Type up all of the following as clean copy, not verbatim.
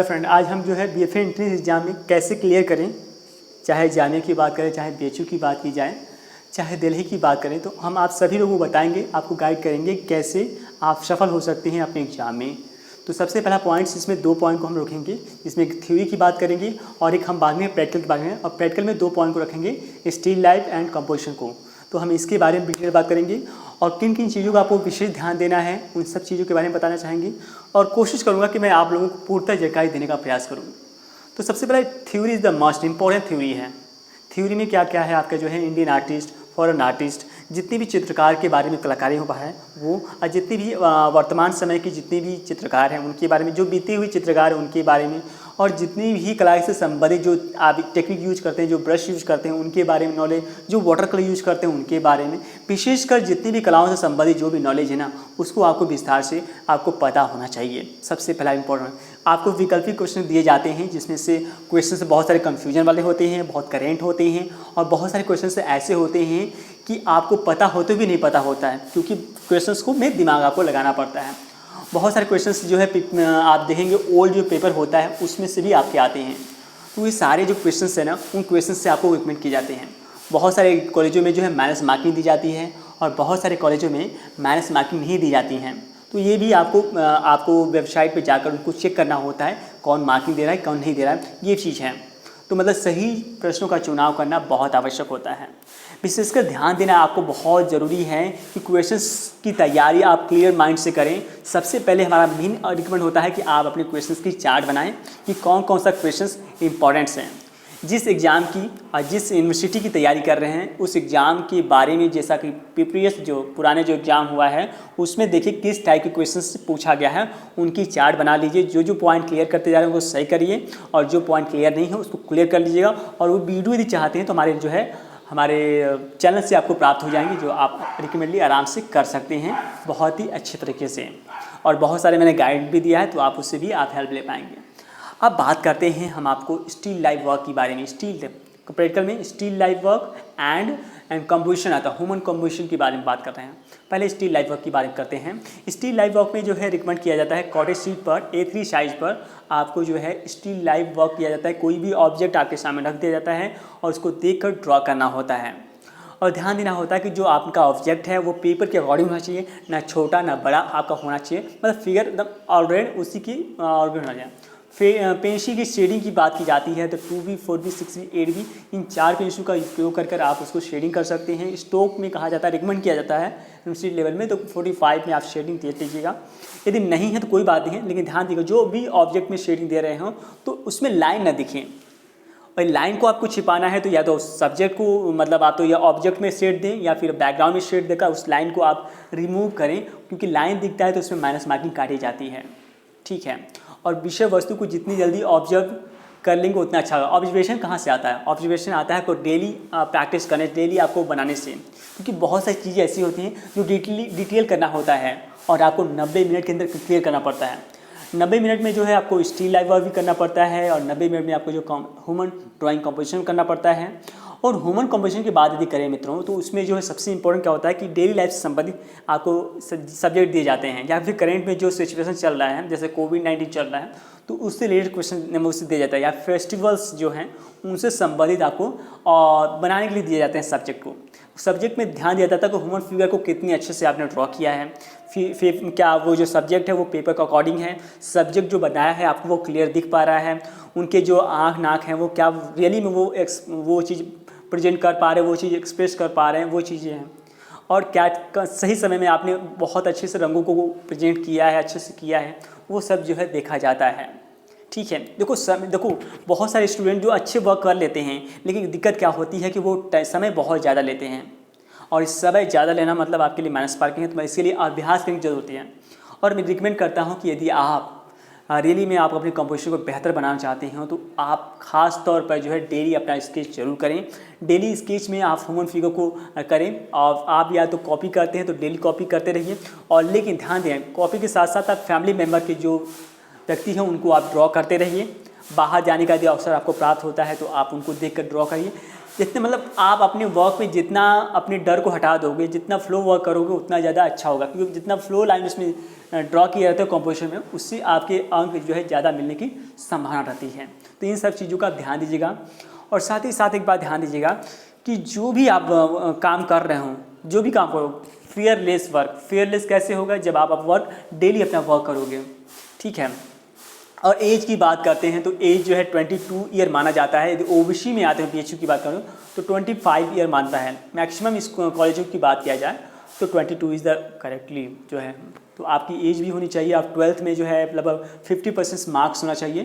Friend, आज हम जो है बीएफए एंट्रेंस एग्जाम में कैसे क्लियर करें, चाहे जाने की बात करें, चाहे बीएचयू की बात की जाए, चाहे दिल्ली की बात करें, तो हम आप सभी लोगों को बताएंगे, आपको गाइड करेंगे कैसे आप सफल हो सकते हैं अपने एग्जाम में। तो सबसे पहला पॉइंट्स, इसमें 2 पॉइंट को हम रखेंगे, जिसमें एक थ्योरी की बात करेंगे और एक हम बाद में प्रैक्टिकल की बात करेंगे। और प्रैक्टिकल में 2 पॉइंट को रखेंगे, स्टिल लाइफ एंड कंपोजिशन को। तो हम इसके बारे में डिटेल बात करेंगे और किन किन चीज़ों का आपको विशेष ध्यान देना है, उन सब चीज़ों के बारे में बताना चाहेंगे और कोशिश करूँगा कि मैं आप लोगों को पूर्णतः जानकारी देने का प्रयास करूँ। तो सबसे पहले theory is the most important theory है। थ्योरी में क्या क्या है आपका जो है इंडियन आर्टिस्ट, फॉरेन आर्टिस्ट, जितने भी चित्रकार के बारे में कलाकारी हुआ है वो, और जितनी भी वर्तमान समय के जितने भी चित्रकार हैं उनके बारे में, जो बीते हुए चित्रकार हैं उनके बारे में, और जितनी भी कला से संबंधित जो आप टेक्निक यूज करते हैं, जो ब्रश यूज करते हैं उनके बारे में नॉलेज, जो वाटर कलर यूज करते हैं उनके बारे में, विशेषकर जितनी भी कलाओं से संबंधित जो भी नॉलेज है ना, उसको आपको विस्तार से आपको पता होना चाहिए। सबसे पहला इंपॉर्टेंट, आपको वैकल्पिक क्वेश्चन दिए जाते हैं, जिसमें से क्वेश्चन से बहुत सारे कन्फ्यूजन वाले होते हैं, बहुत करेंट होते हैं, और बहुत सारे क्वेश्चन से ऐसे होते हैं कि आपको पता होते भी नहीं पता होता है, क्योंकि क्वेश्चंस को में दिमाग आपको लगाना पड़ता है। बहुत सारे क्वेश्चंस जो है आप देखेंगे ओल्ड जो पेपर होता है उसमें से भी आपके आते हैं। तो ये सारे जो क्वेश्चंस हैं ना, उन क्वेश्चंस से आपको रिकमेंड किए जाते हैं। बहुत सारे कॉलेजों में जो है माइनस मार्किंग दी जाती है और बहुत सारे कॉलेजों में माइनस मार्किंग नहीं दी जाती हैं। तो ये भी आपको वेबसाइट पर जाकर उनको चेक करना होता है, कौन मार्किंग दे रहा है, कौन नहीं दे रहा है, ये चीज़ है। तो मतलब सही प्रश्नों का चुनाव करना बहुत आवश्यक होता है। विशेषकर ध्यान देना आपको बहुत ज़रूरी है कि क्वेश्चंस की तैयारी आप क्लियर माइंड से करें। सबसे पहले हमारा मेन रिकमेंड होता है कि आप अपने क्वेश्चंस की चार्ट बनाएं कि कौन कौन सा क्वेश्चंस इंपॉर्टेंट्स हैं। जिस एग्ज़ाम की और जिस यूनिवर्सिटी की तैयारी कर रहे हैं उस एग्ज़ाम के बारे में, जैसा कि प्रीवियस जो पुराने जो एग्ज़ाम हुआ है उसमें देखिए किस टाइप के क्वेश्चंस पूछा गया है, उनकी चार्ट बना लीजिए। जो पॉइंट क्लियर करते जा रहे हैं वो सही करिए और जो पॉइंट क्लियर नहीं है उसको क्लियर कर लीजिएगा। और वो वीडियो यदि चाहते हैं तो हमारे चैनल से आपको प्राप्त हो जाएंगे, जो आप रिकमेंडली आराम से कर सकते हैं बहुत ही अच्छे तरीके से। और बहुत सारे मैंने गाइड भी दिया है, तो आप उससे भी आप हेल्प ले पाएंगे। अब बात करते हैं हम आपको स्टिल लाइफ वर्क के बारे में। प्रैक्टिकल में still life work and composition आता है, ह्यूमन कंपोजिशन के बारे में बात करते हैं। पहले स्टिल लाइफ वर्क के बारे में करते हैं। स्टिल लाइफ वर्क में जो है रिकमेंड किया जाता है कॉटेज शीट पर A3 साइज पर आपको जो है स्टिल लाइफ वर्क किया जाता है। कोई भी ऑब्जेक्ट आपके सामने रख दिया जाता है और उसको देखकर ड्रॉ करना होता है। और ध्यान देना होता है कि जो आपका ऑब्जेक्ट है वो पेपर के अकॉर्डिंग होना चाहिए, ना छोटा ना बड़ा आपका होना चाहिए, मतलब फिगर एकदम ऑलरेडी उसी की ऑर्गन होना चाहिए। पेंसिल की शेडिंग की बात की जाती है तो 2B, 4B, 6B, 8B इन 4 पेंसिल का उपयोग कर आप उसको शेडिंग कर सकते हैं। स्ट्रोक में कहा जाता है, रिकमेंड किया जाता है यूनिवर्सिटी लेवल में, तो 45 में आप शेडिंग दे लीजिएगा। यदि नहीं है तो कोई बात नहीं है, लेकिन ध्यान दीजिएगा जो भी ऑब्जेक्ट में शेडिंग दे रहे हो तो उसमें लाइन ना दिखें। और लाइन को आपको छिपाना है तो या तो सब्जेक्ट को, मतलब आप तो या ऑब्जेक्ट में शेड दें या फिर बैकग्राउंड में शेड देकर उस लाइन को आप रिमूव करें, क्योंकि लाइन दिखता है तो उसमें माइनस मार्किंग काटी जाती है। ठीक है। और विषय वस्तु को जितनी जल्दी ऑब्जर्व कर लेंगे उतना अच्छा होगा। ऑब्जर्वेशन कहाँ से आता है? ऑब्जर्वेशन आता है को डेली प्रैक्टिस करने, डेली आपको बनाने से, क्योंकि बहुत सारी चीज़ें ऐसी होती हैं जो डिटेल करना होता है और आपको 90 मिनट के अंदर क्लियर करना पड़ता है। 90 मिनट में जो है आपको स्टिल लाइफ वर्क भी करना पड़ता है और 90 मिनट में आपको जो ह्यूमन ड्राइंग कंपोजिशन करना पड़ता है। और ह्यूमन कंपोजिशन की बात यदि करें मित्रों, तो उसमें जो है सबसे इंपॉर्टेंट क्या होता है कि डेली लाइफ से संबंधित आपको सब्जेक्ट दिए जाते हैं, या फिर करंट में जो सिचुएशन चल रहा है, जैसे कोविड-19 चल रहा है तो उससे रिलेटेड क्वेश्चन नंबर से दिया जाता है, या फेस्टिवल्स जो हैं उनसे संबंधित आपको बनाने के लिए दिए जाते हैं सब्जेक्ट को। सब्जेक्ट में ध्यान दिया जाता है कि ह्यूमन फिगर को कितनी अच्छे से आपने ड्रॉ किया है, फिर क्या वो जो सब्जेक्ट है वो पेपर के अकॉर्डिंग है, सब्जेक्ट जो बनाया है आपको वो क्लियर दिख पा रहा है, उनके जो आँख नाक हैं वो क्या रियली में वो चीज़ प्रेजेंट कर पा रहे हैं, वो चीज़ एक्सप्रेस कर पा रहे हैं, वो चीज़ें हैं। और क्या सही समय में आपने बहुत अच्छे से रंगों को प्रेजेंट किया है, अच्छे से किया है, वो सब जो है देखा जाता है। ठीक है। देखो बहुत सारे स्टूडेंट जो अच्छे वर्क कर लेते हैं, लेकिन दिक्कत क्या होती है कि वो समय बहुत ज़्यादा लेते हैं, और इस समय ज़्यादा लेना मतलब आपके लिए माइनस मार्किंग है। तो इसके लिए अभ्यास करने की जरूरत होती है। और मैं रिकमेंड करता हूँ कि यदि आप रियली में आप अपने कंपोजिशन को बेहतर बनाना चाहते हैं तो आप खास तौर पर जो है डेली अपना स्केच जरूर करें। डेली स्केच में आप ह्यूमन फिगर को करें, और आप या तो कॉपी करते हैं तो डेली कॉपी करते रहिए। और लेकिन ध्यान दें, कॉपी के साथ साथ आप फैमिली मेम्बर के जो व्यक्ति हैं उनको आप ड्रॉ करते रहिए। बाहर जाने का यदि अवसर आपको प्राप्त होता है तो आप उनको देख कर ड्रॉ करिए। जितने मतलब आप अपने वर्क में जितना अपने डर को हटा दोगे, जितना फ्लो वर्क करोगे उतना ज़्यादा अच्छा होगा, क्योंकि जितना फ्लो लाइन उसमें ड्रॉ किया जाता है कंपोजिशन में, उससे आपके अंक जो है ज़्यादा मिलने की संभावना रहती है। तो इन सब चीज़ों का आप ध्यान दीजिएगा। और साथ ही साथ एक बात ध्यान दीजिएगा कि जो भी आप काम कर रहे हो, जो भी काम करो, फियरलेस वर्क। फियरलेस कैसे होगा? जब आप वर्क डेली अपना वर्क करोगे, ठीक है। और एज की बात करते हैं तो एज जो है 22 ईयर माना जाता है। यदि ओबीसी में आते हैं, पीएचयू की बात करूँ तो 25 ईयर मानता है मैक्सिमम। इस कॉलेजों की बात किया जाए तो 22 इज़ द करेक्टली जो है। तो आपकी एज भी होनी चाहिए। आप 12th में जो है लगभग 50% मार्क्स होना चाहिए।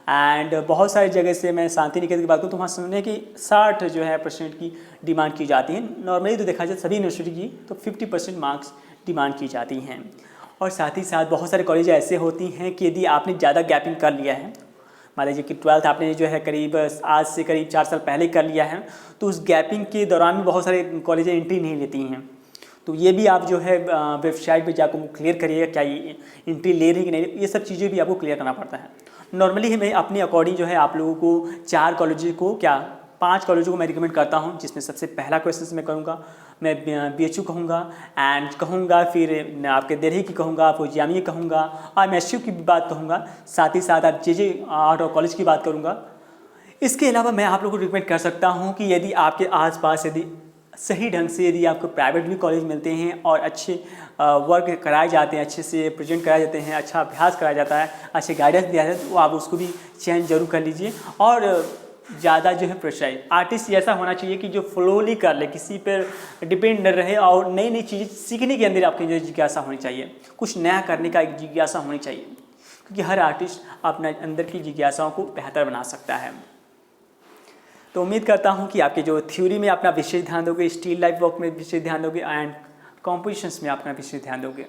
एंड बहुत सारी जगह से मैं शांति निकेतन की बात करूँ तो वहाँ सुनने की 60 जो है % की डिमांड की जाती है। नॉर्मली तो देखा जाए सभी यूनिवर्सिटी की तो 50% मार्क्स डिमांड की जाती हैं। और साथ ही साथ बहुत सारे कॉलेज ऐसे होती हैं कि यदि आपने ज़्यादा गैपिंग कर लिया है, मान लीजिए कि 12th आपने जो है करीब आज से करीब 4 साल पहले कर लिया है, तो उस गैपिंग के दौरान भी बहुत सारे कॉलेजें एंट्री नहीं लेती हैं। तो ये भी आप जो है वेबसाइट पे जाकर क्लियर करिएगा क्या ये एंट्री ले रही कि नहीं, ये सब चीज़ें भी आपको क्लियर करना पड़ता है। नॉर्मली मैं अपने अकॉर्डिंग जो है आप लोगों को 4 कॉलेजों को 5 कॉलेजों को मैं रिकमेंड करता हूँ, जिसमें सबसे पहला क्वेश्चन मैं करूँगा, मैं बीएचयू कहूँगा एंड कहूँगा, फिर आपके दिल्ली की कहूँगा, आपको जामिया कहूँगा, और एमएसयू की भी बात कहूँगा, साथ ही साथ आप जे आर्ट और कॉलेज की बात करूँगा। इसके अलावा मैं आप लोगों को रिकमेंड कर सकता हूँ कि यदि आपके आसपास यदि सही ढंग से यदि आपको प्राइवेट भी कॉलेज मिलते हैं और अच्छे वर्क कराए जाते हैं, अच्छे से प्रेजेंट कराए जाते हैं, अच्छा अभ्यास कराया जाता है, अच्छे गाइडेंस दिया जाता है, तो आप उसको भी चयन जरूर कर लीजिए। और ज़्यादा जो है प्रेशराइज आर्टिस्ट ऐसा होना चाहिए कि जो फ्लोली कर ले, किसी पर डिपेंड न रहे, और नई नई चीज़ें सीखने के अंदर आपकी जो जिज्ञासा होनी चाहिए, कुछ नया करने का एक जिज्ञासा होनी चाहिए, क्योंकि हर आर्टिस्ट अपने अंदर की जिज्ञासाओं को बेहतर बना सकता है। तो उम्मीद करता हूँ कि आपके जो थ्योरी में अपना विशेष ध्यान दोगे, स्टिल लाइफ वर्क में विशेष ध्यान दोगे एंड कॉम्पोजिशंस में अपना विशेष ध्यान दोगे।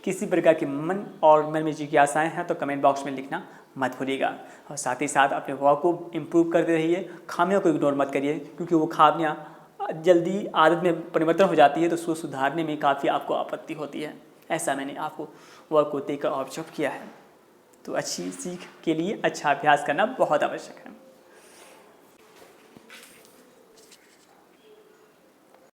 किसी प्रकार के मन में जिज्ञासाएँ हैं तो कमेंट बॉक्स में लिखना मत भूलिएगा। और साथ ही साथ अपने वर्क को इम्प्रूव करते रहिए, खामियों को इग्नोर मत करिए, क्योंकि वो खामियाँ जल्दी आदत में परिवर्तन हो जाती है तो उसको सुधारने में काफ़ी आपको आपत्ति होती है। ऐसा मैंने आपको वर्क को देखकर ऑब्जर्व किया है। तो अच्छी सीख के लिए अच्छा अभ्यास करना बहुत आवश्यक है।